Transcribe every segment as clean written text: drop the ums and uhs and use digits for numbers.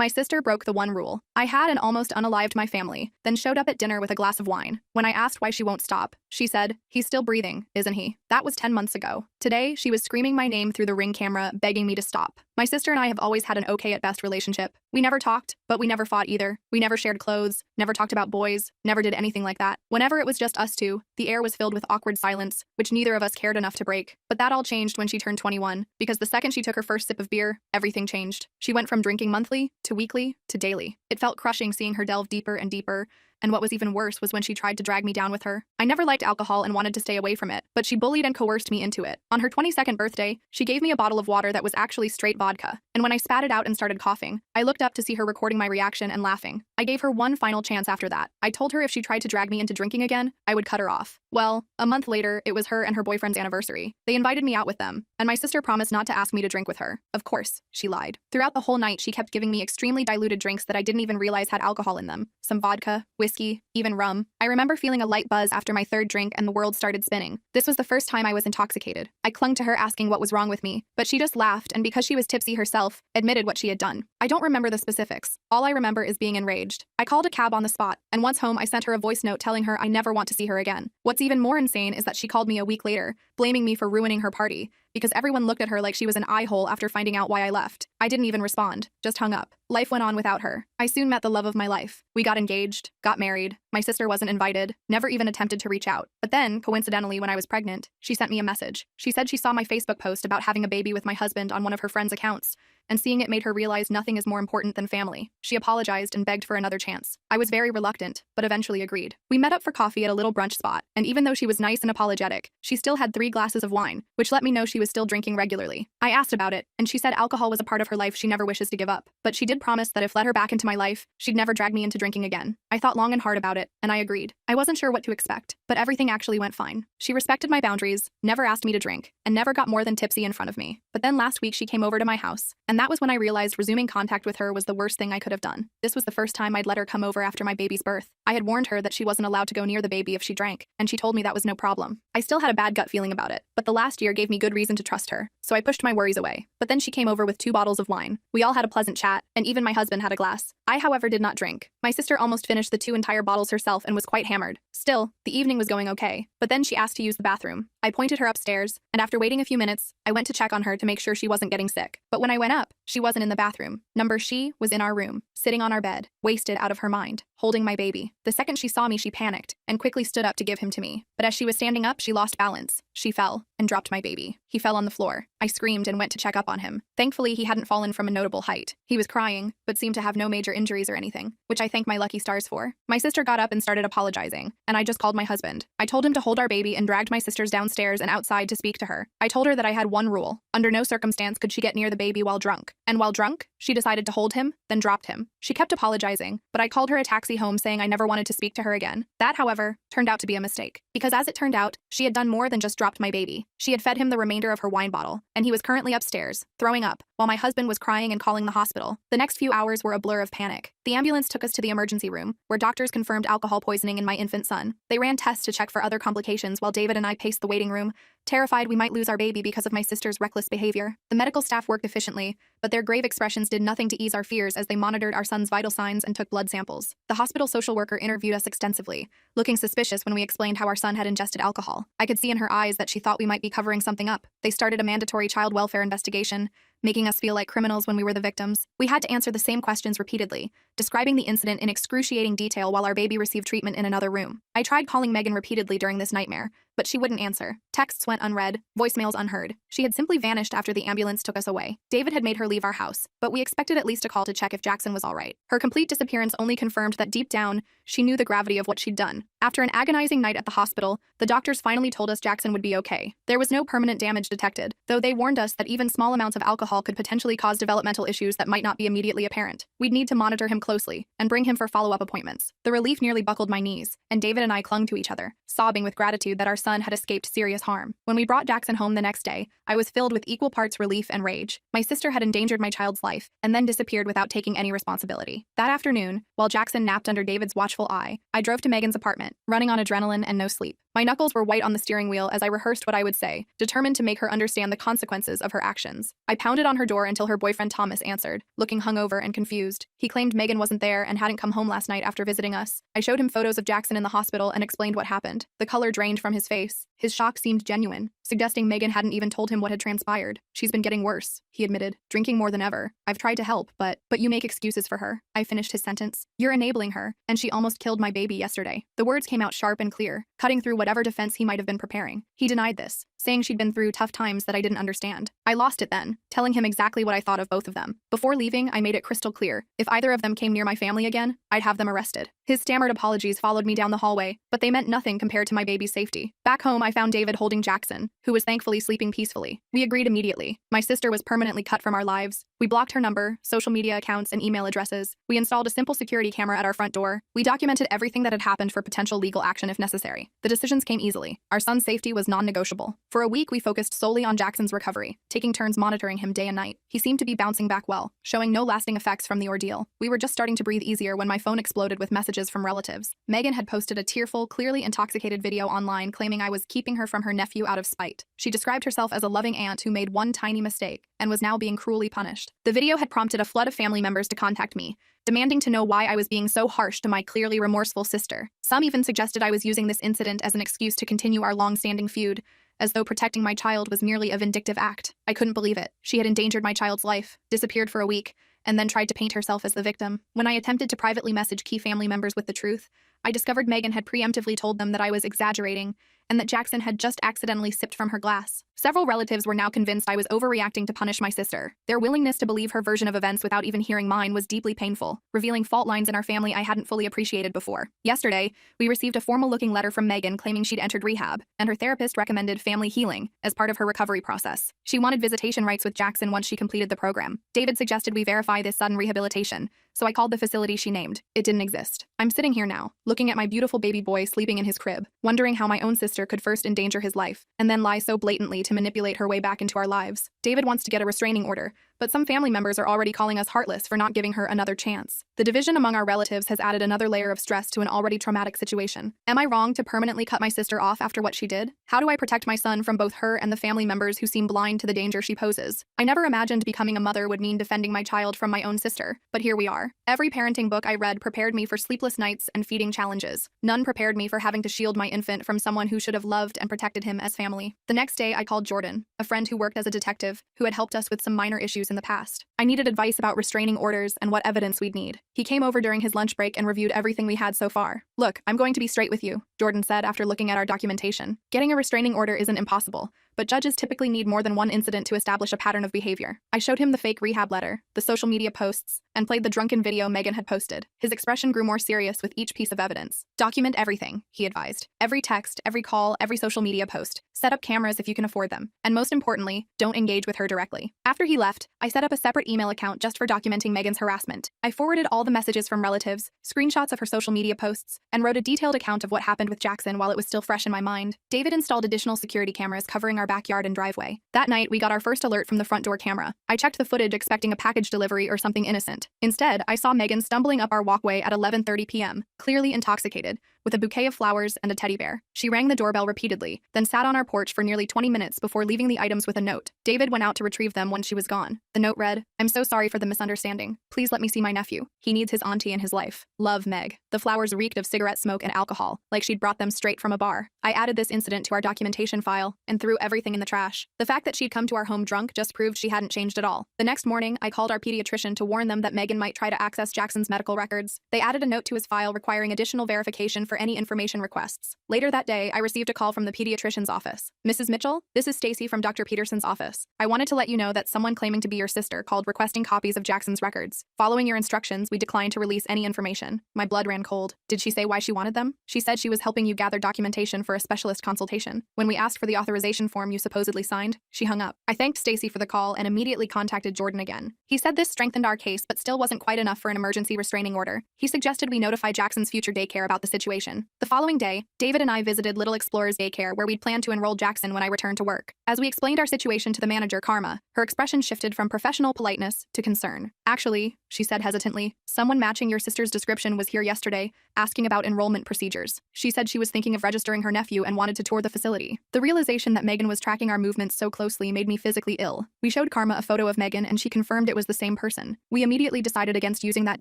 My sister broke the one rule. I had and almost unalived my family, then showed up at dinner with a glass of wine. When I asked why she won't stop, she said, "He's still breathing, isn't he?" That was 10 months ago. Today, she was screaming my name through the Ring camera, begging me to stop. My sister and I have always had an okay at best relationship. We never talked, but we never fought either. We never shared clothes, never talked about boys, never did anything like that. Whenever it was just us two, the air was filled with awkward silence, which neither of us cared enough to break. But that all changed when she turned 21, because the second she took her first sip of beer, everything changed. She went from drinking monthly, to weekly, to daily. It felt crushing seeing her delve deeper and deeper, and what was even worse was when she tried to drag me down with her. I never liked alcohol and wanted to stay away from it, but she bullied and coerced me into it. On her 22nd birthday, she gave me a bottle of water that was actually straight vodka, and when I spat it out and started coughing, I looked up to see her recording my reaction and laughing. I gave her one final chance after that. I told her if she tried to drag me into drinking again, I would cut her off. Well, a month later, it was her and her boyfriend's anniversary. They invited me out with them, and my sister promised not to ask me to drink with her. Of course, she lied. Throughout the whole night, she kept giving me extremely diluted drinks that I didn't even realize had alcohol in them. Some vodka, whiskey, even rum. I remember feeling a light buzz after my third drink and the world started spinning. This was the first time I was intoxicated. I clung to her asking what was wrong with me, but she just laughed and because she was tipsy herself, admitted what she had done. I don't remember the specifics. All I remember is being enraged. I called a cab on the spot, and once home I sent her a voice note telling her I never want to see her again. What's even more insane is that she called me a week later, blaming me for ruining her party, because everyone looked at her like she was an eye-hole after finding out why I left. I didn't even respond, just hung up. Life went on without her. I soon met the love of my life. We got engaged, got married. My sister wasn't invited, never even attempted to reach out. But then, coincidentally, when I was pregnant, she sent me a message. She said she saw my Facebook post about having a baby with my husband on one of her friends' accounts, and seeing it made her realize nothing is more important than family. She apologized and begged for another chance. I was very reluctant, but eventually agreed. We met up for coffee at a little brunch spot, and even though she was nice and apologetic, she still had 3 glasses of wine, which let me know she was still drinking regularly. I asked about it, and she said alcohol was a part of her life she never wishes to give up. But she did promise that if let her back into my life, she'd never drag me into drinking again. I thought long and hard about it, and I agreed. I wasn't sure what to expect, but everything actually went fine. She respected my boundaries, never asked me to drink, and never got more than tipsy in front of me. But then last week she came over to my house, and that was when I realized resuming contact with her was the worst thing I could have done. This was the first time I'd let her come over after my baby's birth. I had warned her that she wasn't allowed to go near the baby if she drank, and she told me that was no problem. I still had a bad gut feeling about it, but the last year gave me good reason to trust her, so I pushed my worries away. But then she came over with 2 bottles of wine. We all had a pleasant chat, and even my husband had a glass. I, however, did not drink. My sister almost finished the 2 entire bottles herself and was quite hammered. Still, the evening was going okay, but then she asked to use the bathroom. I pointed her upstairs, and after waiting a few minutes, I went to check on her to make sure she wasn't getting sick. But when I went up, she wasn't in the bathroom. She was in our room, sitting on our bed, wasted out of her mind, holding my baby. The second she saw me, she panicked and quickly stood up to give him to me. But as she was standing up, she lost balance. She fell and dropped my baby. He fell on the floor. I screamed and went to check up on him. Thankfully, he hadn't fallen from a notable height. He was crying, but seemed to have no major injuries or anything, which I thank my lucky stars for. My sister got up and started apologizing, and I just called my husband. I told him to hold our baby and dragged my sisters downstairs and outside to speak to her. I told her that I had one rule. Under no circumstance could she get near the baby while drunk. And while drunk, she decided to hold him, then dropped him. She kept apologizing, but I called her a taxi home saying I never wanted to speak to her again. That, however, turned out to be a mistake. Because as it turned out, she had done more than just dropped my baby. She had fed him the remainder of her wine bottle, and he was currently upstairs, throwing up, while my husband was crying and calling the hospital. The next few hours were a blur of panic. The ambulance took us to the emergency room, where doctors confirmed alcohol poisoning in my infant son. They ran tests to check for other complications while David and I paced the waiting room, terrified we might lose our baby because of my sister's reckless behavior. The medical staff worked efficiently, but their grave expressions did nothing to ease our fears as they monitored our son's vital signs and took blood samples. The hospital social worker interviewed us extensively, looking suspicious when we explained how our son had ingested alcohol. I could see in her eyes that she thought we might be covering something up. They started a mandatory child welfare investigation, making us feel like criminals when we were the victims. We had to answer the same questions repeatedly, describing the incident in excruciating detail while our baby received treatment in another room. I tried calling Megan repeatedly during this nightmare, but she wouldn't answer. Texts went unread, voicemails unheard. She had simply vanished after the ambulance took us away. David had made her leave our house, but we expected at least a call to check if Jackson was all right. Her complete disappearance only confirmed that deep down, she knew the gravity of what she'd done. After an agonizing night at the hospital, the doctors finally told us Jackson would be okay. There was no permanent damage detected, though they warned us that even small amounts of alcohol could potentially cause developmental issues that might not be immediately apparent. We'd need to monitor him closely and bring him for follow-up appointments. The relief nearly buckled my knees, and David and I clung to each other, sobbing with gratitude that our son had escaped serious harm. When we brought Jackson home the next day, I was filled with equal parts relief and rage. My sister had endangered my child's life and then disappeared without taking any responsibility. That afternoon, while Jackson napped under David's watchful eye, I drove to Megan's apartment, running on adrenaline and no sleep. My knuckles were white on the steering wheel as I rehearsed what I would say, determined to make her understand the consequences of her actions. I pounded on her door until her boyfriend Thomas answered, looking hungover and confused. He claimed Megan wasn't there and hadn't come home last night after visiting us. I showed him photos of Jackson in the hospital and explained what happened. The color drained from his face. His shock seemed genuine, suggesting Megan hadn't even told him what had transpired. She's been getting worse, he admitted, drinking more than ever. I've tried to help, but you make excuses for her. I finished his sentence. You're enabling her, and she almost killed my baby yesterday. The words came out sharp and clear, cutting through whatever defense he might have been preparing. He denied this, saying she'd been through tough times that I didn't understand. I lost it then, telling him exactly what I thought of both of them. Before leaving, I made it crystal clear. If either of them came near my family again, I'd have them arrested. His stammered apologies followed me down the hallway, but they meant nothing compared to my baby's safety. Back home, I found David holding Jackson, who was thankfully sleeping peacefully. We agreed immediately. My sister was permanently cut from our lives. We blocked her number, social media accounts, and email addresses. We installed a simple security camera at our front door. We documented everything that had happened for potential legal action if necessary. The decisions came easily. Our son's safety was non-negotiable. For a week, we focused solely on Jackson's recovery, taking turns monitoring him day and night. He seemed to be bouncing back well, showing no lasting effects from the ordeal. We were just starting to breathe easier when my phone exploded with messages from relatives. Megan had posted a tearful, clearly intoxicated video online claiming I was keeping her from her nephew out of spite. She described herself as a loving aunt who made one tiny mistake and was now being cruelly punished. The video had prompted a flood of family members to contact me, demanding to know why I was being so harsh to my clearly remorseful sister. Some even suggested I was using this incident as an excuse to continue our long-standing feud, as though protecting my child was merely a vindictive act. I couldn't believe it. She had endangered my child's life, disappeared for a week, and then tried to paint herself as the victim. When I attempted to privately message key family members with the truth, I discovered Megan had preemptively told them that I was exaggerating and that Jackson had just accidentally sipped from her glass. Several relatives were now convinced I was overreacting to punish my sister. Their willingness to believe her version of events without even hearing mine was deeply painful, revealing fault lines in our family I hadn't fully appreciated before. Yesterday, we received a formal-looking letter from Megan claiming she'd entered rehab, and her therapist recommended family healing as part of her recovery process. She wanted visitation rights with Jackson once she completed the program. David suggested we verify this sudden rehabilitation, so I called the facility she named. It didn't exist. I'm sitting here now, looking at my beautiful baby boy sleeping in his crib, wondering how my own sister could first endanger his life, and then lie so blatantly to manipulate her way back into our lives. David wants to get a restraining order, but some family members are already calling us heartless for not giving her another chance. The division among our relatives has added another layer of stress to an already traumatic situation. Am I wrong to permanently cut my sister off after what she did? How do I protect my son from both her and the family members who seem blind to the danger she poses? I never imagined becoming a mother would mean defending my child from my own sister, but here we are. Every parenting book I read prepared me for sleepless nights and feeding challenges. None prepared me for having to shield my infant from someone who should have loved and protected him as family. The next day, I called Jordan, a friend who worked as a detective, who had helped us with some minor issues in the past. I needed advice about restraining orders and what evidence we'd need. He came over during his lunch break and reviewed everything we had so far. Look, I'm going to be straight with you, Jordan said after looking at our documentation. Getting a restraining order isn't impossible, but judges typically need more than one incident to establish a pattern of behavior. I showed him the fake rehab letter, the social media posts, and played the drunken video Megan had posted. His expression grew more serious with each piece of evidence. Document everything, he advised. Every text, every call, every social media post. Set up cameras if you can afford them. And most importantly, don't engage with her directly. After he left, I set up a separate email account just for documenting Megan's harassment. I forwarded all the messages from relatives, screenshots of her social media posts, and wrote a detailed account of what happened with Jackson while it was still fresh in my mind. David installed additional security cameras covering our backyard and driveway. That night, we got our first alert from the front door camera. I checked the footage expecting a package delivery or something innocent. Instead, I saw Megan stumbling up our walkway at 11:30 p.m., clearly intoxicated, with a bouquet of flowers and a teddy bear. She rang the doorbell repeatedly, then sat on our porch for nearly 20 minutes before leaving the items with a note. David went out to retrieve them when she was gone. The note read, "I'm so sorry for the misunderstanding. Please let me see my nephew. He needs his auntie in his life. Love, Meg." The flowers reeked of cigarette smoke and alcohol, like she'd brought them straight from a bar. I added this incident to our documentation file and threw everything in the trash. The fact that she'd come to our home drunk just proved she hadn't changed at all. The next morning, I called our pediatrician to warn them that Megan might try to access Jackson's medical records. They added a note to his file requiring additional verification for any information requests. Later that day, I received a call from the pediatrician's office. "Mrs. Mitchell, this is Stacy from Dr. Peterson's office. I wanted to let you know that someone claiming to be your sister called requesting copies of Jackson's records. Following your instructions, we declined to release any information." My blood ran cold. Did she say why she wanted them? She said she was helping you gather documentation for a specialist consultation. When we asked for the authorization form you supposedly signed, she hung up. I thanked Stacy for the call and immediately contacted Jordan again. He said this strengthened our case but still wasn't quite enough for an emergency restraining order. He suggested we notify Jackson's future daycare about the situation Escalation. The following day, David and I visited Little Explorers Daycare where we'd planned to enroll Jackson when I returned to work. As we explained our situation to the manager, Karma, her expression shifted from professional politeness to concern. "Actually," she said hesitantly, "someone matching your sister's description was here yesterday, asking about enrollment procedures. She said she was thinking of registering her nephew and wanted to tour the facility." The realization that Megan was tracking our movements so closely made me physically ill. We showed Karma a photo of Megan and she confirmed it was the same person. We immediately decided against using that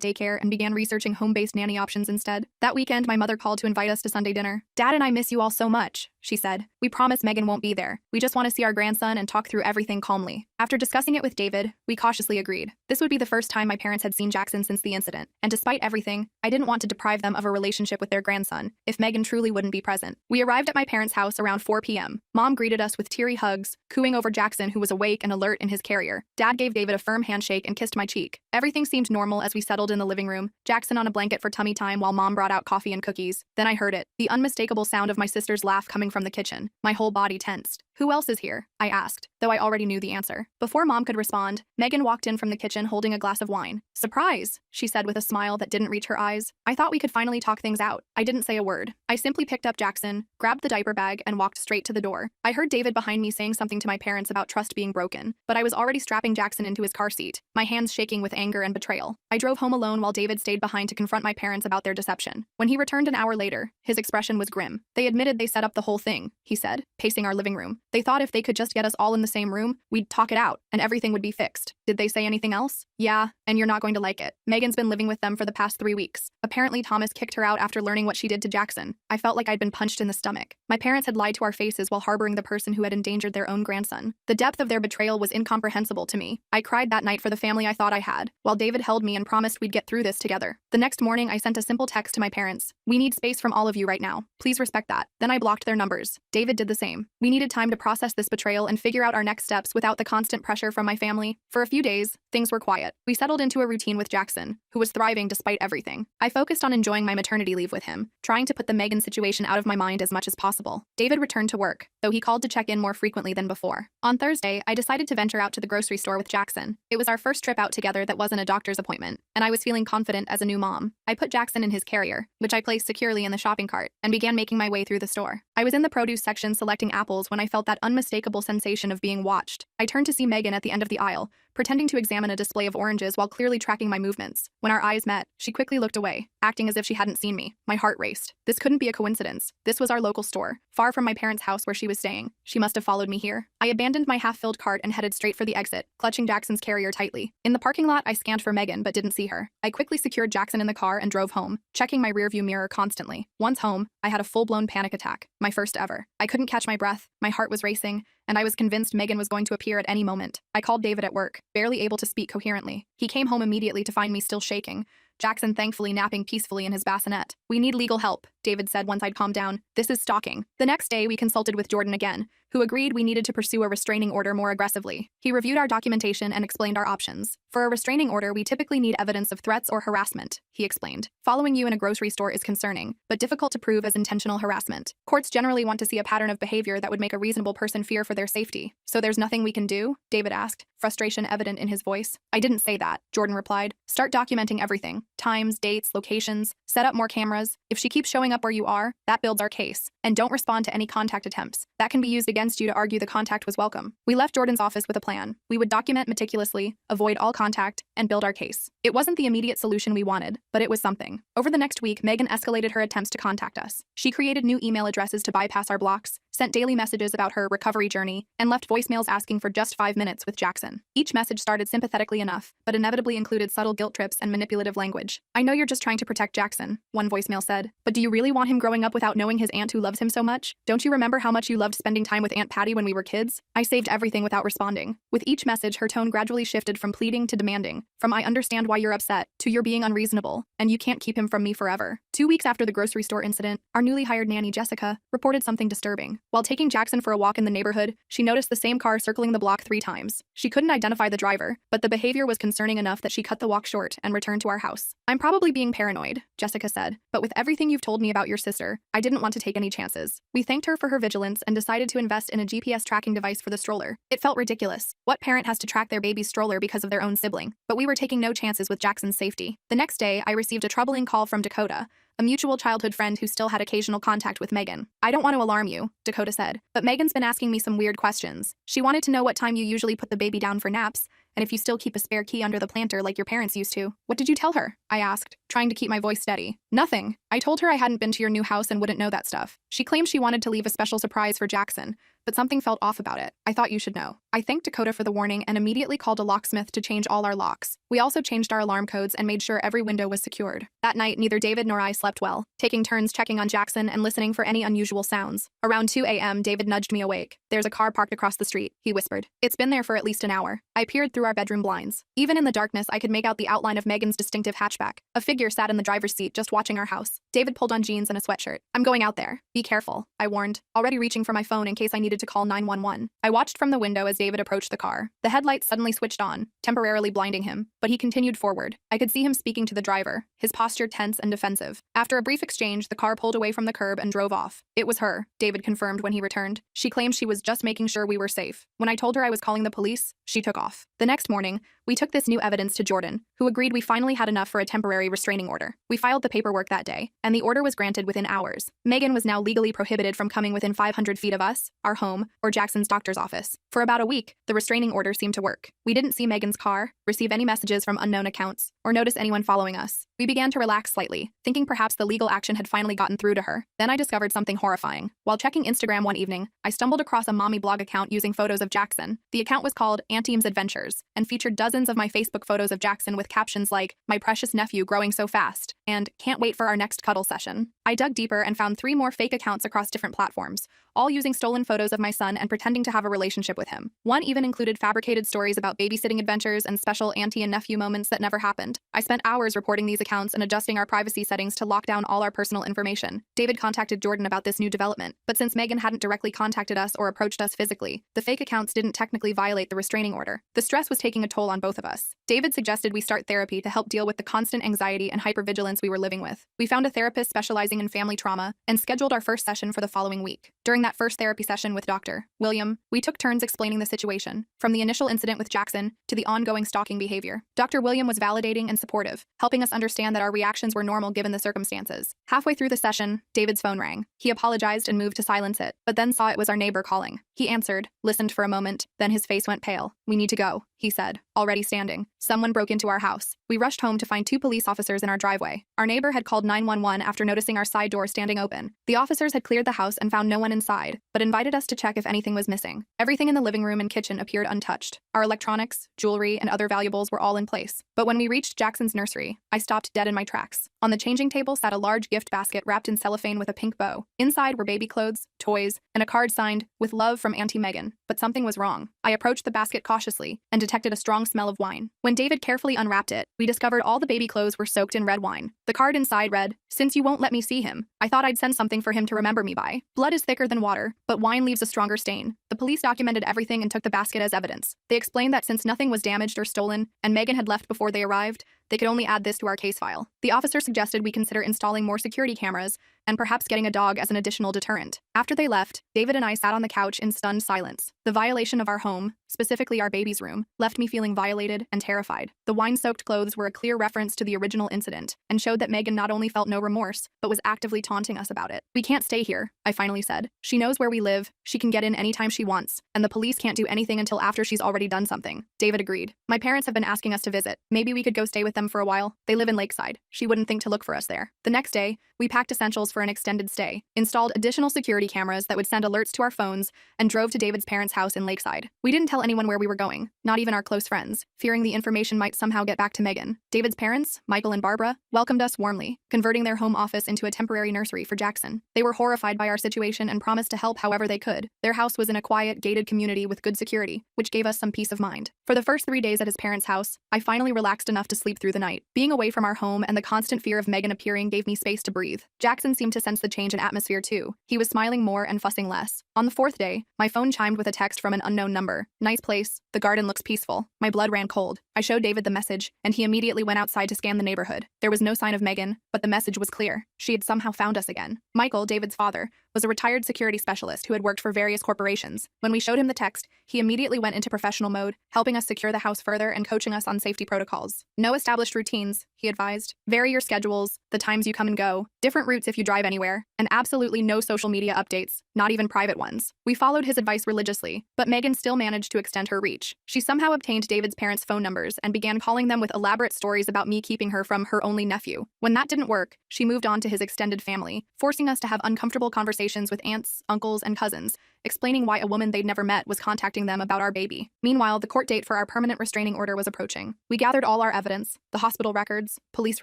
daycare and began researching home-based nanny options instead. That weekend, my mother called to invite us to Sunday dinner. "Dad and I miss you all so much," she said. "We promise Megan won't be there. We just want to see our grandson and talk through everything calmly." After discussing it with David, we cautiously agreed. This would be the first time my parents had seen Jackson since the incident, and despite everything, I didn't want to deprive them of a relationship with their grandson if Megan truly wouldn't be present. We arrived at my parents' house around 4 p.m. Mom greeted us with teary hugs, cooing over Jackson, who was awake and alert in his carrier. Dad gave David a firm handshake and kissed my cheek. Everything seemed normal as we settled in the living room, Jackson on a blanket for tummy time while Mom brought out coffee and cookies. Then I heard it, the unmistakable sound of my sister's laugh coming from the kitchen. My whole body tensed. "Who else is here?" I asked, though I already knew the answer. Before Mom could respond, Megan walked in from the kitchen holding a glass of wine. "Surprise," she said with a smile that didn't reach her eyes. "I thought we could finally talk things out." I didn't say a word. I simply picked up Jackson, grabbed the diaper bag, and walked straight to the door. I heard David behind me saying something to my parents about trust being broken, but I was already strapping Jackson into his car seat, my hands shaking with anger and betrayal. I drove home alone while David stayed behind to confront my parents about their deception. When he returned an hour later, his expression was grim. "They admitted they set up the whole thing," he said, pacing our living room. "They thought if they could just get us all in the same room, we'd talk it out, and everything would be fixed." "Did they say anything else?" "Yeah, and you're not going to like it. Megan's been living with them for the past 3 weeks. Apparently Thomas kicked her out after learning what she did to Jackson." I felt like I'd been punched in the stomach. My parents had lied to our faces while harboring the person who had endangered their own grandson. The depth of their betrayal was incomprehensible to me. I cried that night for the family I thought I had, while David held me and promised we'd get through this together. The next morning, I sent a simple text to my parents. "We need space from all of you right now. Please respect that." Then I blocked their numbers. David did the same. We needed time to process this betrayal and figure out our next steps without the constant pressure from my family. For a few days, things were quiet. We settled into a routine with Jackson, who was thriving despite everything. I focused on enjoying my maternity leave with him, trying to put the Megan situation out of my mind as much as possible. David returned to work, though he called to check in more frequently than before. On Thursday, I decided to venture out to the grocery store with Jackson. It was our first trip out together that wasn't a doctor's appointment, and I was feeling confident as a new mom. I put Jackson in his carrier, which I placed securely in the shopping cart, and began making my way through the store. I was in the produce section selecting apples when I felt that unmistakable sensation of being watched. I turned to see Megan at the end of the aisle, pretending to examine a display of oranges while clearly tracking my movements. When our eyes met, she quickly looked away, acting as if she hadn't seen me. My heart raced. This couldn't be a coincidence. This was our local store, far from my parents' house where she was staying. She must have followed me here. I abandoned my half-filled cart and headed straight for the exit, clutching Jackson's carrier tightly. In the parking lot, I scanned for Megan but didn't see her. I quickly secured Jackson in the car and drove home, checking my rearview mirror constantly. Once home, I had a full-blown panic attack, my first ever. I couldn't catch my breath, my heart was racing, and I was convinced Megan was going to appear at any moment. I called David at work, barely able to speak coherently. He came home immediately to find me still shaking, Jackson thankfully napping peacefully in his bassinet. "We need legal help," David said once I'd calmed down. "This is stalking." The next day, we consulted with Jordan again, who agreed we needed to pursue a restraining order more aggressively. He reviewed our documentation and explained our options. "For a restraining order, we typically need evidence of threats or harassment," he explained. "Following you in a grocery store is concerning, but difficult to prove as intentional harassment. Courts generally want to see a pattern of behavior that would make a reasonable person fear for their safety." "So there's nothing we can do?" David asked, frustration evident in his voice. "I didn't say that," Jordan replied. "Start documenting everything. Times, dates, locations. Set up more cameras. If she keeps showing up where you are, that builds our case. And don't respond to any contact attempts. That can be used against you to argue the contact was welcome." We left Jordan's office with a plan. We would document meticulously, avoid all contact, and build our case. It wasn't the immediate solution we wanted, but it was something. Over the next week, Megan escalated her attempts to contact us. She created new email addresses to bypass our blocks, sent daily messages about her recovery journey, and left voicemails asking for just 5 minutes with Jackson. Each message started sympathetically enough, but inevitably included subtle guilt trips and manipulative language. "I know you're just trying to protect Jackson," one voicemail said, "but do you really want him growing up without knowing his aunt who loves him so much? Don't you remember how much you loved spending time with Aunt Patty when we were kids?" I saved everything without responding. With each message, her tone gradually shifted from pleading to demanding, from "I understand why you're upset" to "You're being unreasonable, and you can't keep him from me forever." 2 weeks after the grocery store incident, our newly hired nanny, Jessica, reported something disturbing. While taking Jackson for a walk in the neighborhood, she noticed the same car circling the block 3 times. She couldn't identify the driver, but the behavior was concerning enough that she cut the walk short and returned to our house. "I'm probably being paranoid," Jessica said, "but with everything you've told me about your sister, I didn't want to take any chances." We thanked her for her vigilance and decided to invest in a GPS tracking device for the stroller. It felt ridiculous. What parent has to track their baby's stroller because of their own sibling? But we were taking no chances with Jackson's safety. The next day, I received a troubling call from Dakota, a mutual childhood friend who still had occasional contact with Megan. "I don't want to alarm you," Dakota said, "but Megan's been asking me some weird questions. She wanted to know what time you usually put the baby down for naps, and if you still keep a spare key under the planter like your parents used to." "What did you tell her?" I asked, trying to keep my voice steady. "Nothing. I told her I hadn't been to your new house and wouldn't know that stuff. She claimed she wanted to leave a special surprise for Jackson, but something felt off about it. I thought you should know." I thanked Dakota for the warning and immediately called a locksmith to change all our locks. We also changed our alarm codes and made sure every window was secured. That night, neither David nor I slept well, taking turns checking on Jackson and listening for any unusual sounds. Around 2 a.m., David nudged me awake. "There's a car parked across the street," he whispered. "It's been there for at least an hour." I peered through our bedroom blinds. Even in the darkness, I could make out the outline of Megan's distinctive hatchback. A figure sat in the driver's seat just watching our house. David pulled on jeans and a sweatshirt. "I'm going out there. Be careful," I warned, already reaching for my phone in case I needed to call 911. I watched from the window as David approached the car. The headlights suddenly switched on, temporarily blinding him, but he continued forward. I could see him speaking to the driver, his posture tense and defensive. After a brief exchange, the car pulled away from the curb and drove off. "It was her," David confirmed when he returned. "She claimed she was just making sure we were safe. When I told her I was calling the police, she took off." The next morning, we took this new evidence to Jordan, who agreed we finally had enough for a temporary restraining order. We filed the paperwork that day, and the order was granted within hours. Megan was now legally prohibited from coming within 500 feet of us, our home, or Jackson's doctor's office. For about a week, the restraining order seemed to work. We didn't see Megan's car, receive any messages from unknown accounts, or notice anyone following us. We began to relax slightly, thinking perhaps the legal action had finally gotten through to her. Then I discovered something horrifying. While checking Instagram one evening, I stumbled across a mommy blog account using photos of Jackson. The account was called Auntie's Adventures and featured dozens of my Facebook photos of Jackson with captions like, "My precious nephew growing so fast," and "Can't wait for our next cuddle session." I dug deeper and found 3 more fake accounts across different platforms, all using stolen photos of my son and pretending to have a relationship with him. One even included fabricated stories about babysitting adventures and special auntie and nephew moments that never happened. I spent hours reporting these accounts and adjusting our privacy settings to lock down all our personal information. David contacted Jordan about this new development, but since Megan hadn't directly contacted us or approached us physically, the fake accounts didn't technically violate the restraining order. The stress was taking a toll on both of us. David suggested we start therapy to help deal with the constant anxiety and hypervigilance we were living with. We found a therapist specializing in family trauma and scheduled our first session for the following week. During that first therapy session with Dr. William, we took turns explaining the situation, from the initial incident with Jackson to the ongoing stalking behavior. Dr. William was validating and supportive, helping us understand that our reactions were normal given the circumstances. Halfway through the session, David's phone rang. He apologized and moved to silence it, but then saw it was our neighbor calling. He answered, listened for a moment, then his face went pale. "We need to go," he said, already standing. "Someone broke into our house." We rushed home to find 2 police officers in our driveway. Our neighbor had called 911 after noticing our side door standing open. The officers had cleared the house and found no one inside, but invited us to check if anything was missing. Everything in the living room and kitchen appeared untouched. Our electronics, jewelry, and other valuables were all in place. But when we reached Jackson's nursery, I stopped dead in my tracks. On the changing table sat a large gift basket wrapped in cellophane with a pink bow. Inside were baby clothes, toys, and a card signed, "With love from Auntie Megan." But something was wrong. I approached the basket cautiously and detected a strong smell of wine. When David carefully unwrapped it, we discovered all the baby clothes were soaked in red wine. The card inside read, "Since you won't let me see him, I thought I'd send something for him to remember me by. Blood is thicker than water, but wine leaves a stronger stain." The police documented everything and took the basket as evidence. They explained that since nothing was damaged or stolen, and Megan had left before they arrived, they could only add this to our case file. The officer suggested we consider installing more security cameras and perhaps getting a dog as an additional deterrent. After they left, David and I sat on the couch in stunned silence. The violation of our home, specifically our baby's room, left me feeling violated and terrified. The wine-soaked clothes were a clear reference to the original incident and showed that Megan not only felt no remorse, but was actively taunting us about it. "We can't stay here," I finally said. "She knows where we live, she can get in anytime she wants, and the police can't do anything until after she's already done something." David agreed. "My parents have been asking us to visit. Maybe we could go stay with them for a while. They live in Lakeside. She wouldn't think to look for us there." The next day, we packed essentials for an extended stay, installed additional security cameras that would send alerts to our phones, and drove to David's parents' house in Lakeside. We didn't tell anyone where we were going, not even our close friends, fearing the information might somehow get back to Megan. David's parents, Michael and Barbara, welcomed us warmly, converting their home office into a temporary nursery for Jackson. They were horrified by our situation and promised to help however they could. Their house was in a quiet, gated community with good security, which gave us some peace of mind. For the first 3 days at his parents' house, I finally relaxed enough to sleep through the night. Being away from our home and the constant fear of Megan appearing gave me space to breathe. Jackson seemed to sense the change in atmosphere too. He was smiling more and fussing less. On the 4th day, my phone chimed with a text from an unknown number. "Nice place. The garden looks peaceful." My blood ran cold. I I showed David the message, and he immediately went outside to scan the neighborhood. There was no sign of Megan, but the message was clear. She had somehow found us again. Michael, David's father, was a retired security specialist who had worked for various corporations. When we showed him the text, he immediately went into professional mode, helping us secure the house further and coaching us on safety protocols. No established routines, he advised. Vary your schedules, the times you come and go, different routes if you drive anywhere, and absolutely no social media updates, not even private ones. We followed his advice religiously, but Megan still managed to extend her reach. She somehow obtained David's parents' phone numbers and began calling them with elaborate stories about me keeping her from her only nephew. When that didn't work, she moved on to his extended family, forcing us to have uncomfortable conversations with aunts, uncles, and cousins, explaining why a woman they'd never met was contacting them about our baby. Meanwhile, the court date for our permanent restraining order was approaching. We gathered all our evidence, the hospital records, police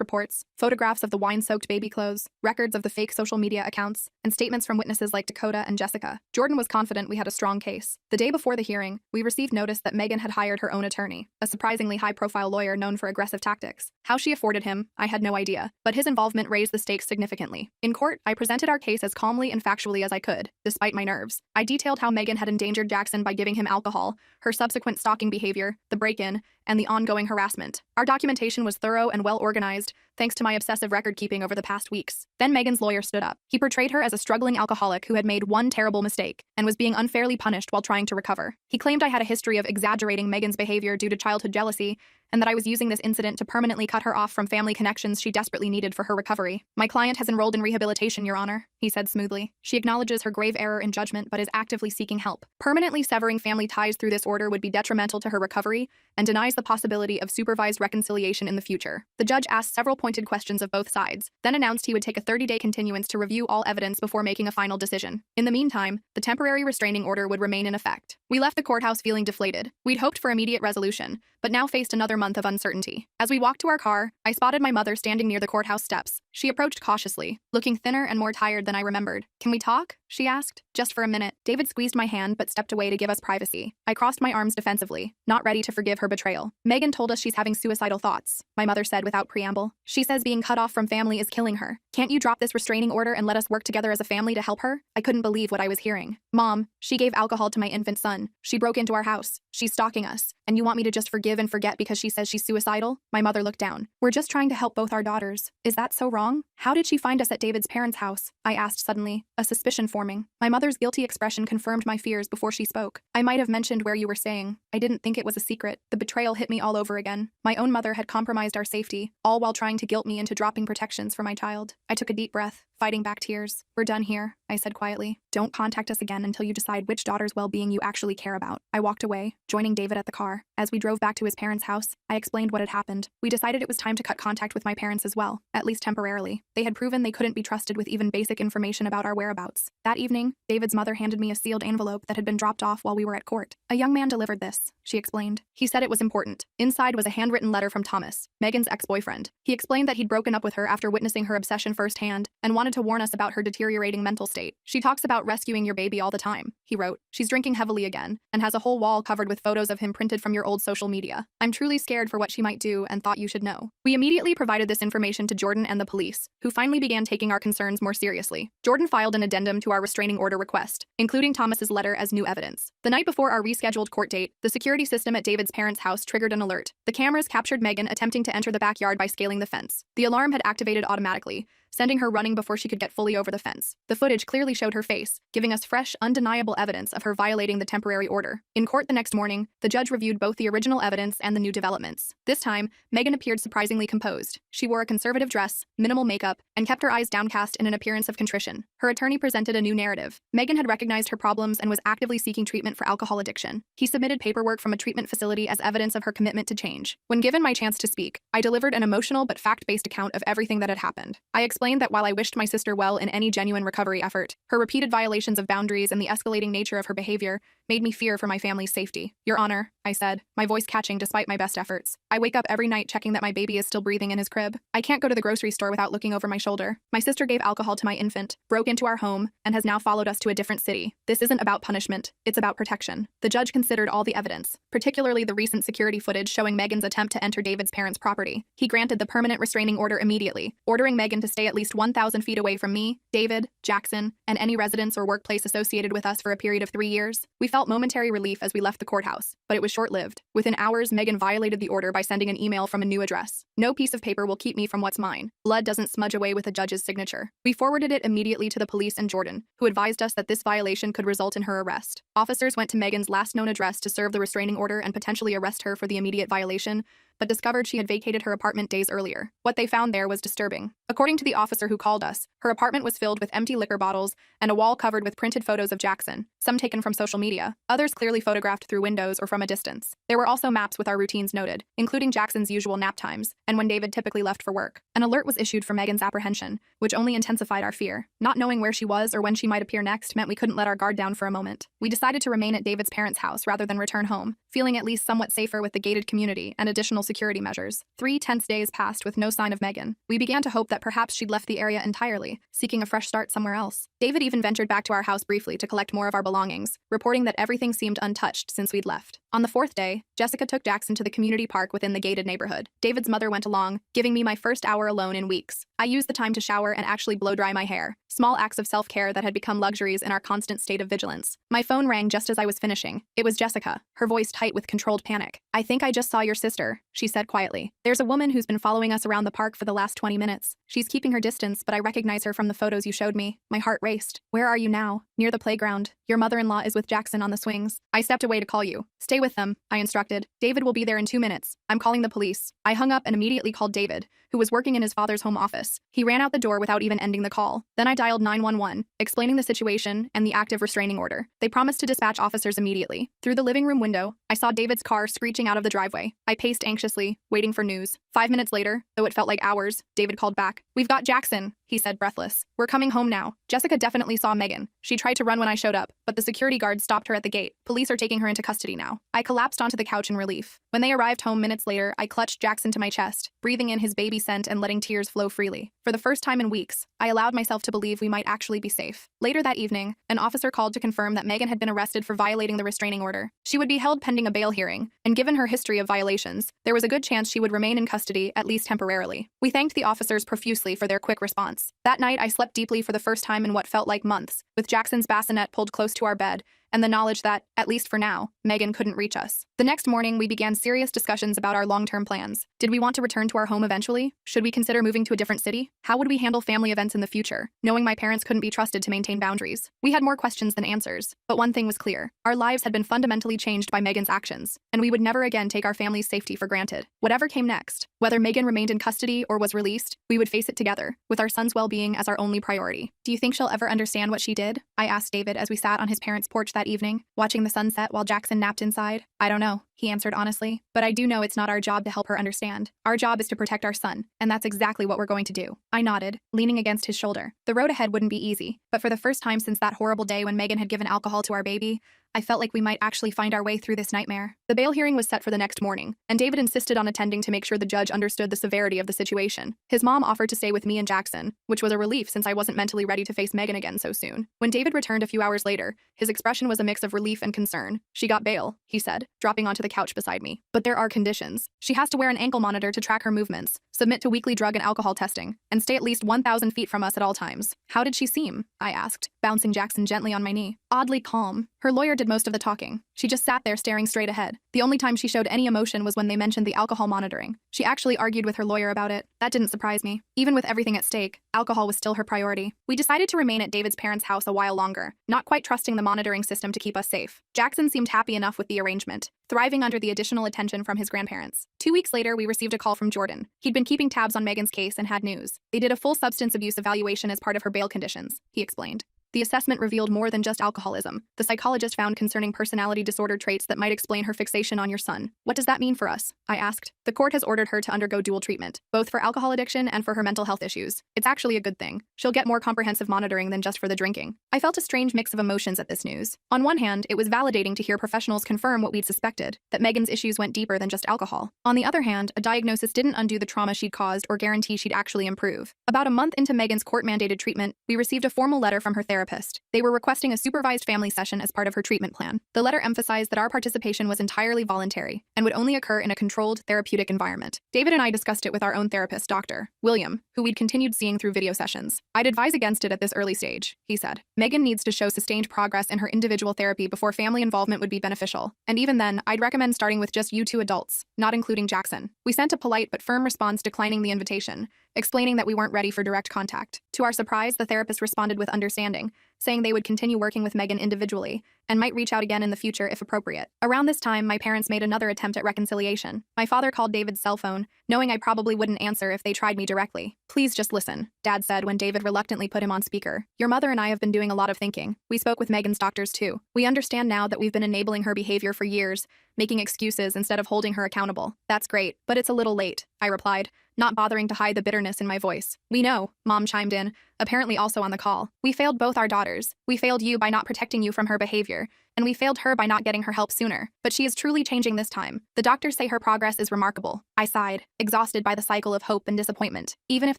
reports, photographs of the wine-soaked baby clothes, records of the fake social media accounts, and statements from witnesses like Dakota and Jessica. Jordan was confident we had a strong case. The day before the hearing, we received notice that Megan had hired her own attorney, a surprisingly high-profile lawyer known for aggressive tactics. How she afforded him, I had no idea, but his involvement raised the stakes significantly. In court, I presented our case as calmly and factually as I could, despite my nerves. I detailed how Megan had endangered Jackson by giving him alcohol, her subsequent stalking behavior, the break-in, and the ongoing harassment. Our documentation was thorough and well-organized, thanks to my obsessive record-keeping over the past weeks. Then Megan's lawyer stood up. He portrayed her as a struggling alcoholic who had made one terrible mistake and was being unfairly punished while trying to recover. He claimed I had a history of exaggerating Megan's behavior due to childhood jealousy, and that I was using this incident to permanently cut her off from family connections she desperately needed for her recovery. My client has enrolled in rehabilitation, Your Honor, he said smoothly. She acknowledges her grave error in judgment but is actively seeking help. Permanently severing family ties through this order would be detrimental to her recovery and denies the possibility of supervised reconciliation in the future. The judge asked several pointed questions of both sides, then announced he would take a 30-day continuance to review all evidence before making a final decision. In the meantime, the temporary restraining order would remain in effect. We left the courthouse feeling deflated. We'd hoped for immediate resolution, but now faced another month of uncertainty. As we walked to our car, I spotted my mother standing near the courthouse steps. She approached cautiously, looking thinner and more tired than I remembered. "Can we talk?" she asked. "Just for a minute." David squeezed my hand but stepped away to give us privacy. I crossed my arms defensively, not ready to forgive her betrayal. "Megan told us she's having suicidal thoughts," my mother said without preamble. "She says being cut off from family is killing her. Can't you drop this restraining order and let us work together as a family to help her?" I couldn't believe what I was hearing. "Mom, she gave alcohol to my infant son. She broke into our house. She's stalking us. And you want me to just forgive and forget because she says she's suicidal?" My mother looked down. "We're just trying to help both our daughters. Is that so wrong? How did she find us at David's parents' house?" I asked suddenly, a suspicion forming. My mother's guilty expression confirmed my fears before she spoke. "I might have mentioned where you were staying. I didn't think it was a secret." The betrayal hit me all over again. My own mother had compromised our safety, all while trying to guilt me into dropping protections for my child. I took a deep breath, fighting back tears. "We're done here," I said quietly. "Don't contact us again until you decide which daughter's well-being you actually care about." I walked away, joining David at the car. As we drove back to his parents' house, I explained what had happened. We decided it was time to cut contact with my parents as well, at least temporarily. They had proven they couldn't be trusted with even basic information about our whereabouts. That evening, David's mother handed me a sealed envelope that had been dropped off while we were at court. "A young man delivered this," she explained. "He said it was important." Inside was a handwritten letter from Thomas, Megan's ex-boyfriend. He explained that he'd broken up with her after witnessing her obsession firsthand and wanted to warn us about her deteriorating mental state. "She talks about rescuing your baby all the time," he wrote. "She's drinking heavily again and has a whole wall covered with photos of him printed from your old social media. I'm truly scared for what she might do and thought you should know." We immediately provided this information to Jordan and the police, who finally began taking our concerns more seriously. Jordan filed an addendum to our restraining order request, including Thomas's letter as new evidence. The night before our rescheduled court date, the security system at David's parents' house triggered an alert. The cameras captured Megan attempting to enter the backyard by scaling the fence. The alarm had activated automatically, sending her running before she could get fully over the fence. The footage clearly showed her face, giving us fresh, undeniable evidence of her violating the temporary order. In court the next morning, the judge reviewed both the original evidence and the new developments. This time, Megan appeared surprisingly composed. She wore a conservative dress, minimal makeup, and kept her eyes downcast in an appearance of contrition. Her attorney presented a new narrative. Megan had recognized her problems and was actively seeking treatment for alcohol addiction. He submitted paperwork from a treatment facility as evidence of her commitment to change. When given my chance to speak, I delivered an emotional but fact-based account of everything that had happened. I explained that while I wished my sister well in any genuine recovery effort, her repeated violations of boundaries and the escalating nature of her behavior made me fear for my family's safety. "Your Honor," I said, my voice catching despite my best efforts. "I wake up every night checking that my baby is still breathing in his crib. I can't go to the grocery store without looking over my shoulder. My sister gave alcohol to my infant, broke into our home, and has now followed us to a different city. This isn't about punishment, it's about protection." The judge considered all the evidence, particularly the recent security footage showing Megan's attempt to enter David's parents' property. He granted the permanent restraining order immediately, ordering Megan to stay at least 1,000 feet away from me, David, Jackson, and any residence or workplace associated with us for a period of 3 years. We felt felt momentary relief as we left the courthouse, but it was short-lived. Within hours, Megan violated the order by sending an email from a new address. No piece of paper will keep me from what's mine. Blood doesn't smudge away with a judge's signature. We forwarded it immediately to the police and Jordan, who advised us that this violation could result in her arrest. Officers went to Megan's last known address to serve the restraining order and potentially arrest her for the immediate violation, but discovered she had vacated her apartment days earlier. What they found there was disturbing. According to the officer who called us, her apartment was filled with empty liquor bottles and a wall covered with printed photos of Jackson, some taken from social media, others clearly photographed through windows or from a distance. There were also maps with our routines noted, including Jackson's usual nap times and when David typically left for work. An alert was issued for Megan's apprehension, which only intensified our fear. Not knowing where she was or when she might appear next meant we couldn't let our guard down for a moment. We decided to remain at David's parents' house rather than return home, feeling at least somewhat safer with the gated community and additional security measures. 3 tense days passed with no sign of Megan. We began to hope that perhaps she'd left the area entirely, seeking a fresh start somewhere else. David even ventured back to our house briefly to collect more of our belongings, reporting that everything seemed untouched since we'd left. On the 4th day, Jessica took Jackson to the community park within the gated neighborhood. David's mother went along, giving me my first hour alone in weeks. I used the time to shower and actually blow-dry my hair, small acts of self-care that had become luxuries in our constant state of vigilance. My phone rang just as I was finishing. It was Jessica, her voice tight with controlled panic. "I think I just saw your sister," she said quietly. "There's a woman who's been following us around the park for the last 20 minutes. She's keeping her distance, but I recognize her from the photos you showed me." My heart raced. "Where are you now?" "Near the playground. Your mother-in-law is with Jackson on the swings." I stepped away to call you. "Stay with them," I instructed. "David will be there in 2 minutes. I'm calling the police." I hung up and immediately called David, who was working in his father's home office. He ran out the door without even ending the call. Then I dialed 911, explaining the situation and the active restraining order. They promised to dispatch officers immediately. Through the living room window, I saw David's car screeching out of the driveway. I paced anxiously, waiting for news. 5 minutes later, though it felt like hours, David called back. "We've got Jackson," he said, breathless. "We're coming home now." Jessica definitely saw Megan. She tried to run when I showed up, but the security guard stopped her at the gate. "Police are taking her into custody now." I collapsed onto the couch in relief. When they arrived home minutes later, I clutched Jackson to my chest, breathing in his baby scent and letting tears flow freely. For the first time in weeks, I allowed myself to believe we might actually be safe. Later that evening, an officer called to confirm that Megan had been arrested for violating the restraining order. She would be held pending a bail hearing, and given her history of violations, there was a good chance she would remain in custody, at least temporarily. We thanked the officers profusely for their quick response. That night, I slept deeply for the first time in what felt like months, with Jackson's bassinet pulled close to our bed, and the knowledge that, at least for now, Megan couldn't reach us. The next morning, we began serious discussions about our long-term plans. Did we want to return to our home eventually? Should we consider moving to a different city? How would we handle family events in the future, knowing my parents couldn't be trusted to maintain boundaries? We had more questions than answers, but one thing was clear. Our lives had been fundamentally changed by Megan's actions, and we would never again take our family's safety for granted. Whatever came next, whether Megan remained in custody or was released, we would face it together, with our son's well-being as our only priority. "Do you think she'll ever understand what she did?" I asked David as we sat on his parents' porch that evening, watching the sunset while Jackson napped inside. "I don't know," he answered honestly, "but I do know it's not our job to help her understand. Our job is to protect our son, and that's exactly what we're going to do." I nodded, leaning against his shoulder. The road ahead wouldn't be easy, but for the first time since that horrible day when Megan had given alcohol to our baby, I felt like we might actually find our way through this nightmare. The bail hearing was set for the next morning, and David insisted on attending to make sure the judge understood the severity of the situation. His mom offered to stay with me and Jackson, which was a relief since I wasn't mentally ready to face Megan again so soon. When David returned a few hours later, his expression was a mix of relief and concern. "She got bail," he said, dropping onto the couch beside me. "But there are conditions. She has to wear an ankle monitor to track her movements, submit to weekly drug and alcohol testing, and stay at least 1,000 feet from us at all times." "How did she seem?" I asked, bouncing Jackson gently on my knee. "Oddly calm. Her lawyer did most of the talking. She just sat there staring straight ahead. The only time she showed any emotion was when they mentioned the alcohol monitoring. She actually argued with her lawyer about it. That didn't surprise me. Even with everything at stake, alcohol was still her priority." We decided to remain at David's parents' house a while longer, not quite trusting the monitoring system to keep us safe. Jackson seemed happy enough with the arrangement, thriving under the additional attention from his grandparents. 2 weeks later, we received a call from Jordan. He'd been keeping tabs on Megan's case and had news. They did a full substance abuse evaluation as part of her bail conditions, he explained. The assessment revealed more than just alcoholism. The psychologist found concerning personality disorder traits that might explain her fixation on your son. "What does that mean for us?" I asked. "The court has ordered her to undergo dual treatment, both for alcohol addiction and for her mental health issues. It's actually a good thing. She'll get more comprehensive monitoring than just for the drinking." I felt a strange mix of emotions at this news. On one hand, it was validating to hear professionals confirm what we'd suspected, that Megan's issues went deeper than just alcohol. On the other hand, a diagnosis didn't undo the trauma she'd caused or guarantee she'd actually improve. About a month into Megan's court-mandated treatment, we received a formal letter from her therapist therapist. They were requesting a supervised family session as part of her treatment plan. The letter emphasized that our participation was entirely voluntary and would only occur in a controlled, therapeutic environment. David and I discussed it with our own therapist, Dr. William, who we'd continued seeing through video sessions. "I'd advise against it at this early stage," he said. "Megan needs to show sustained progress in her individual therapy before family involvement would be beneficial. And even then, I'd recommend starting with just you two adults, not including Jackson." We sent a polite but firm response declining the invitation, explaining that we weren't ready for direct contact. To our surprise, the therapist responded with understanding, saying they would continue working with Megan individually and might reach out again in the future if appropriate. Around this time, my parents made another attempt at reconciliation. My father called David's cell phone, knowing I probably wouldn't answer if they tried me directly. "Please just listen," Dad said when David reluctantly put him on speaker. "Your mother and I have been doing a lot of thinking. We spoke with Megan's doctors too. We understand now that we've been enabling her behavior for years, making excuses instead of holding her accountable. That's great, but it's a little late," I replied, not bothering to hide the bitterness in my voice. "We know," Mom chimed in, apparently also on the call. "We failed both our daughters. We failed you by not protecting you from her behavior, and we failed her by not getting her help sooner. But she is truly changing this time. The doctors say her progress is remarkable." I sighed, exhausted by the cycle of hope and disappointment. Even if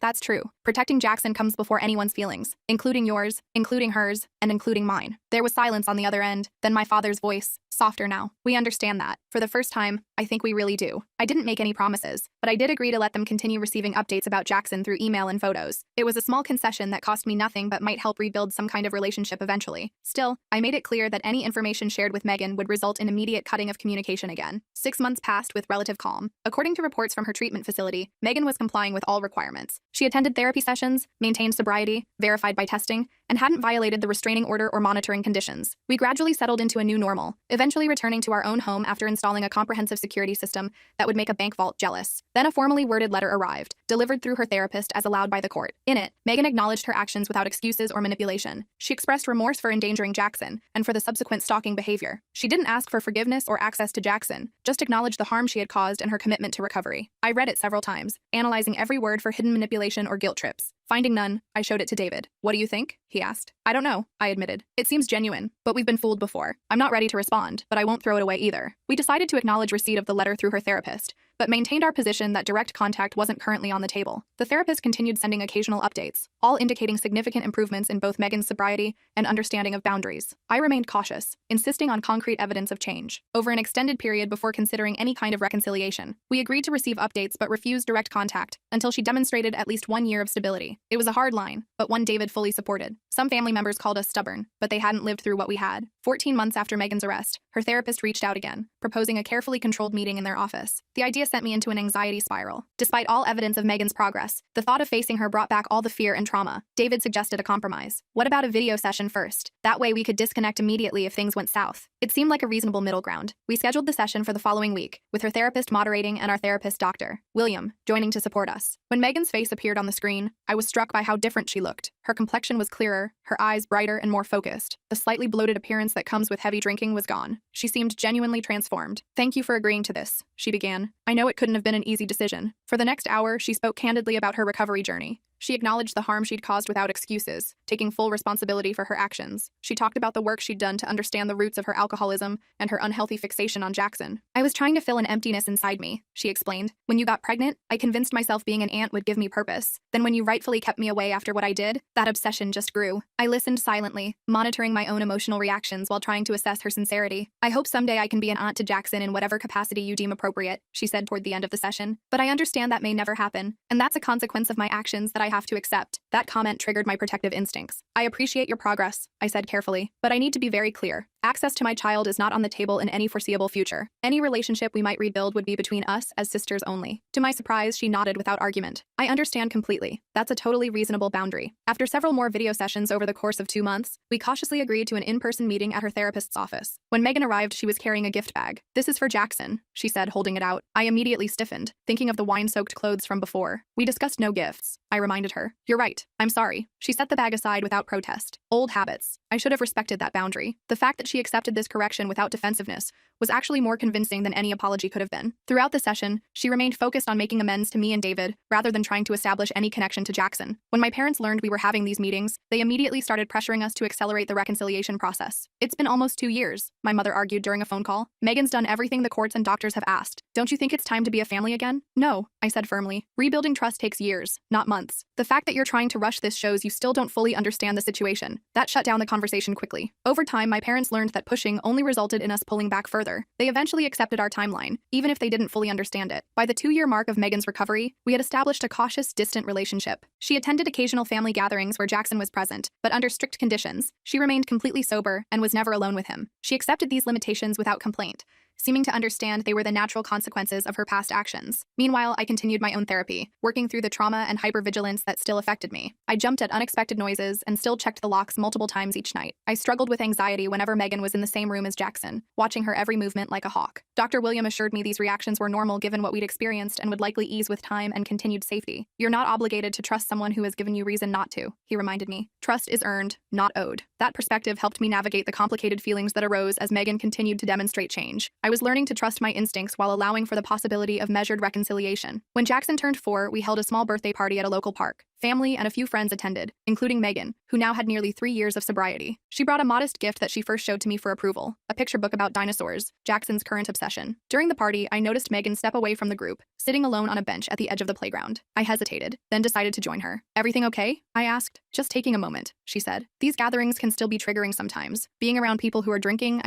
that's true, protecting Jackson comes before anyone's feelings, including yours, including hers, and including mine. There was silence on the other end, then my father's voice, softer now. "We understand that. For the first time, I think we really do." I didn't make any promises, but I did agree to let them continue receiving updates about Jackson through email and photos. It was a small concession that cost me nothing but might help rebuild some kind of relationship eventually. Still, I made it clear that any information shared with Megan would result in immediate cutting of communication again. 6 months passed with relative calm. According to reports from her treatment facility, Megan was complying with all requirements. She attended therapy sessions, maintained sobriety, verified by testing, and hadn't violated the restraining order or monitoring conditions. We gradually settled into a new normal, eventually returning to our own home after installing a comprehensive security system that would make a bank vault jealous. Then a formally worded letter arrived, delivered through her therapist as allowed by the court. In it, Megan acknowledged her actions without excuses or manipulation. She expressed remorse for endangering Jackson and for the subsequent stalking behavior. She didn't ask for forgiveness or access to Jackson, just acknowledged the harm she had caused and her commitment to recovery. I read it several times, analyzing every word for hidden manipulation or guilt trips. Finding none, I showed it to David. "What do you think?" he asked. "I don't know," I admitted. "It seems genuine, but we've been fooled before. I'm not ready to respond, but I won't throw it away either." We decided to acknowledge receipt of the letter through her therapist, but maintained our position that direct contact wasn't currently on the table. The therapist continued sending occasional updates, all indicating significant improvements in both Megan's sobriety and understanding of boundaries. I remained cautious, insisting on concrete evidence of change. Over an extended period before considering any kind of reconciliation, we agreed to receive updates but refused direct contact until she demonstrated at least 1 year of stability. It was a hard line, but one David fully supported. Some family members called us stubborn, but they hadn't lived through what we had. 14 months after Megan's arrest, her therapist reached out again, proposing a carefully controlled meeting in their office. The idea sent me into an anxiety spiral. Despite all evidence of Megan's progress, the thought of facing her brought back all the fear and trauma. David suggested a compromise. "What about a video session first? That way we could disconnect immediately if things went south." It seemed like a reasonable middle ground. We scheduled the session for the following week, with her therapist moderating and our therapist, Dr. William, joining to support us. When Megan's face appeared on the screen, I was struck by how different she looked. Her complexion was clearer, her eyes brighter and more focused. The slightly bloated appearance that comes with heavy drinking was gone. She seemed genuinely transformed. "Thank you for agreeing to this," she began. "I know it couldn't have been an easy decision." For the next hour, she spoke candidly about her recovery journey. She acknowledged the harm she'd caused without excuses, taking full responsibility for her actions. She talked about the work she'd done to understand the roots of her alcoholism and her unhealthy fixation on Jackson. "I was trying to fill an emptiness inside me," she explained. "When you got pregnant, I convinced myself being an aunt would give me purpose. Then when you rightfully kept me away after what I did, that obsession just grew." I listened silently, monitoring my own emotional reactions while trying to assess her sincerity. "I hope someday I can be an aunt to Jackson in whatever capacity you deem appropriate," she said toward the end of the session. "But I understand that may never happen, and that's a consequence of my actions that I have to accept." That comment triggered my protective instincts. "I appreciate your progress," I said carefully, "but I need to be very clear. Access to my child is not on the table in any foreseeable future. Any relationship we might rebuild would be between us as sisters only." To my surprise, she nodded without argument. "I understand completely. That's a totally reasonable boundary." After several more video sessions over the course of 2 months, we cautiously agreed to an in-person meeting at her therapist's office. When Megan arrived, she was carrying a gift bag. "This is for Jackson," she said, holding it out. I immediately stiffened, thinking of the wine-soaked clothes from before. "We discussed no gifts," I reminded her. "You're right. I'm sorry." She set the bag aside without protest. Old habits. I should have respected that boundary. The fact that she accepted this correction without defensiveness was actually more convincing than any apology could have been. Throughout the session, she remained focused on making amends to me and David, rather than trying to establish any connection to Jackson. When my parents learned we were having these meetings, they immediately started pressuring us to accelerate the reconciliation process. "It's been almost 2 years," my mother argued during a phone call. "Megan's done everything the courts and doctors have asked. Don't you think it's time to be a family again?" "No," I said firmly. Rebuilding trust takes years, not months. The fact that you're trying to rush this shows you still don't fully understand the situation. That shut down the conversation quickly. Over time, my parents learned that pushing only resulted in us pulling back further. They eventually accepted our timeline, even if they didn't fully understand it. By the 2-year mark of Megan's recovery, we had established a cautious, distant relationship. She attended occasional family gatherings where Jackson was present, but under strict conditions. She remained completely sober and was never alone with him. She accepted these limitations without complaint, seeming to understand they were the natural consequences of her past actions. Meanwhile, I continued my own therapy, working through the trauma and hypervigilance that still affected me. I jumped at unexpected noises and still checked the locks multiple times each night. I struggled with anxiety whenever Megan was in the same room as Jackson, watching her every movement like a hawk. Dr. William assured me these reactions were normal given what we'd experienced and would likely ease with time and continued safety. You're not obligated to trust someone who has given you reason not to, he reminded me. Trust is earned, not owed. That perspective helped me navigate the complicated feelings that arose as Megan continued to demonstrate change. I was learning to trust my instincts while allowing for the possibility of measured reconciliation. When Jackson turned 4, we held a small birthday party at a local park. Family and a few friends attended, including Megan, who now had nearly 3 years of sobriety. She brought a modest gift that she first showed to me for approval, a picture book about dinosaurs, Jackson's current obsession. During the party, I noticed Megan step away from the group, sitting alone on a bench at the edge of the playground. I hesitated, then decided to join her. Everything okay? I asked. Just taking a moment, she said. These gatherings can still be triggering sometimes. Being around people who are drinking,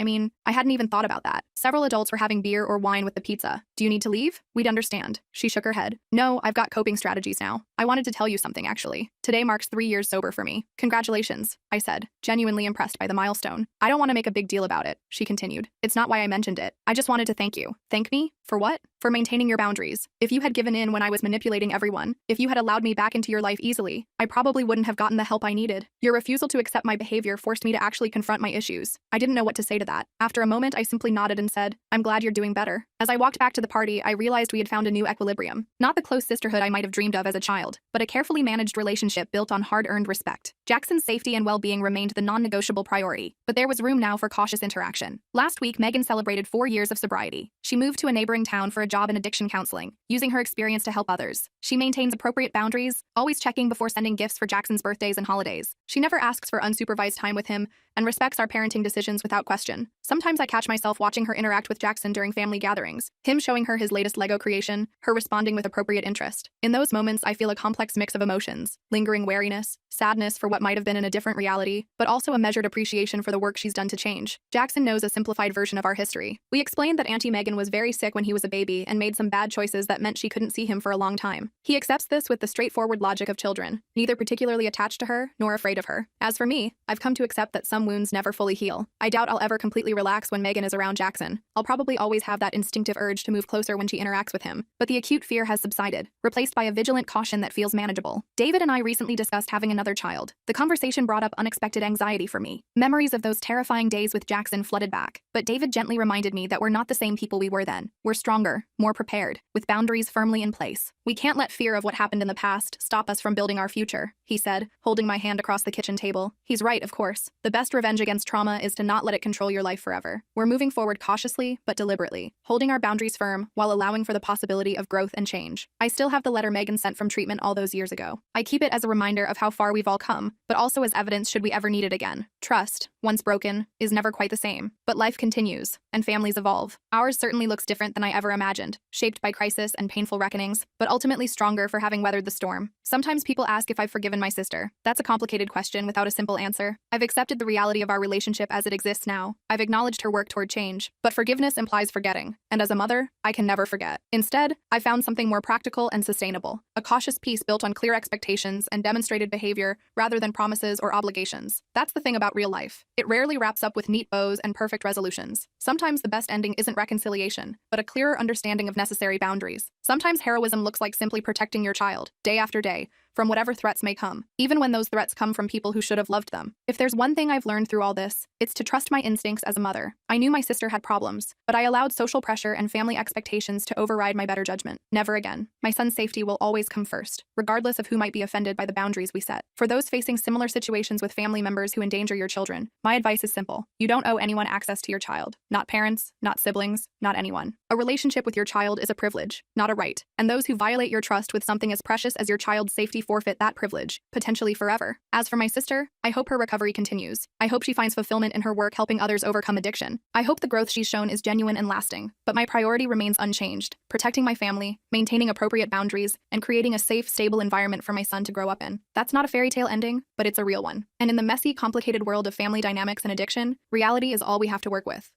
I hadn't even thought about that. Several adults were having beer or wine with the pizza. Do you need to leave? We'd understand. She shook her head. No, I've got coping strategies now. I wanted to tell you something, actually. Today marks 3 years sober for me. Congratulations, I said, genuinely impressed by the milestone. I don't want to make a big deal about it, she continued. It's not why I mentioned it. I just wanted to thank you. Thank me? For what? For maintaining your boundaries. If you had given in when I was manipulating everyone, if you had allowed me back into your life easily, I probably wouldn't have gotten the help I needed. Your refusal to accept my behavior forced me to actually confront my issues. I didn't know what to say to that. After a moment, I simply nodded and said, I'm glad you're doing better. As I walked back to the party, I realized we had found a new equilibrium. Not the close sisterhood I might have dreamed of as a child, but a carefully managed relationship built on hard-earned respect. Jackson's safety and well-being remained the non-negotiable priority, but there was room now for cautious interaction. Last week, Megan celebrated 4 years of sobriety. She moved to a neighboring town for a job in addiction counseling, using her experience to help others. She maintains appropriate boundaries, always checking before sending gifts for Jackson's birthdays and holidays. She never asks for unsupervised time with him and respects our parenting decisions without question. Sometimes I catch myself watching her interact with Jackson during family gatherings, him showing her his latest Lego creation, her responding with appropriate interest. In those moments, I feel a complex mix of emotions, lingering wariness, sadness for what might have been in a different reality, but also a measured appreciation for the work she's done to change. Jackson knows a simplified version of our history. We explained that Auntie Megan was very sick when he was a baby and made some bad choices that meant she couldn't see him for a long time. He accepts this with the straightforward logic of children, neither particularly attached to her nor afraid of her. As for me, I've come to accept that some wounds never fully heal. I doubt I'll ever completely relax when Megan is around Jackson. I'll probably always have that instinctive urge to move closer when she interacts with him, but the acute fear has subsided, replaced by a vigilant caution that feels manageable. David and I recently discussed having another child. The conversation brought up unexpected anxiety for me. Memories of those terrifying days with Jackson flooded back, but David gently reminded me that we're not the same people we were then. We're stronger, more prepared, with boundaries firmly in place. We can't let fear of what happened in the past stop us from building our future, he said, holding my hand across the kitchen table. He's right, of course. The best revenge against trauma is to not let it control your life forever. We're moving forward cautiously, but deliberately, holding our boundaries firm while allowing for the possibility of growth and change. I still have the letter Megan sent from treatment all those years ago. I keep it as a reminder of how far we've all come, but also as evidence should we ever need it again. Trust, once broken, is never quite the same. But life continues, and families evolve. Ours certainly looks different than I ever imagined, shaped by crisis and painful reckonings, but ultimately stronger for having weathered the storm. Sometimes people ask if I've forgiven my sister. That's a complicated question without a simple answer. I've accepted the reality of our relationship as it exists now. I've acknowledged her work toward change, but forgiveness implies forgetting. And as a mother, I can never forget. Instead, I found something more practical and sustainable, a cautious peace built on clear expectations and demonstrated behavior rather than promises or obligations. That's the thing about real life. It rarely wraps up with neat bows and perfect resolutions. Sometimes the best ending isn't reconciliation, but a clearer understanding of necessary boundaries. Sometimes heroism looks like simply protecting your child, day after day, from whatever threats may come, even when those threats come from people who should have loved them. If there's one thing I've learned through all this, it's to trust my instincts as a mother. I knew my sister had problems, but I allowed social pressure and family expectations to override my better judgment. Never again. My son's safety will always come first, regardless of who might be offended by the boundaries we set. For those facing similar situations with family members who endanger your children, my advice is simple. You don't owe anyone access to your child. Not parents, not siblings, not anyone. A relationship with your child is a privilege, not a right. And those who violate your trust with something as precious as your child's safety forfeit that privilege, potentially forever. As for my sister, I hope her recovery continues. I hope she finds fulfillment in her work helping others overcome addiction. I hope the growth she's shown is genuine and lasting. But my priority remains unchanged: protecting my family, maintaining appropriate boundaries, and creating a safe, stable environment for my son to grow up in. That's not a fairy tale ending, but it's a real one. And in the messy, complicated world of family dynamics and addiction, reality is all we have to work with.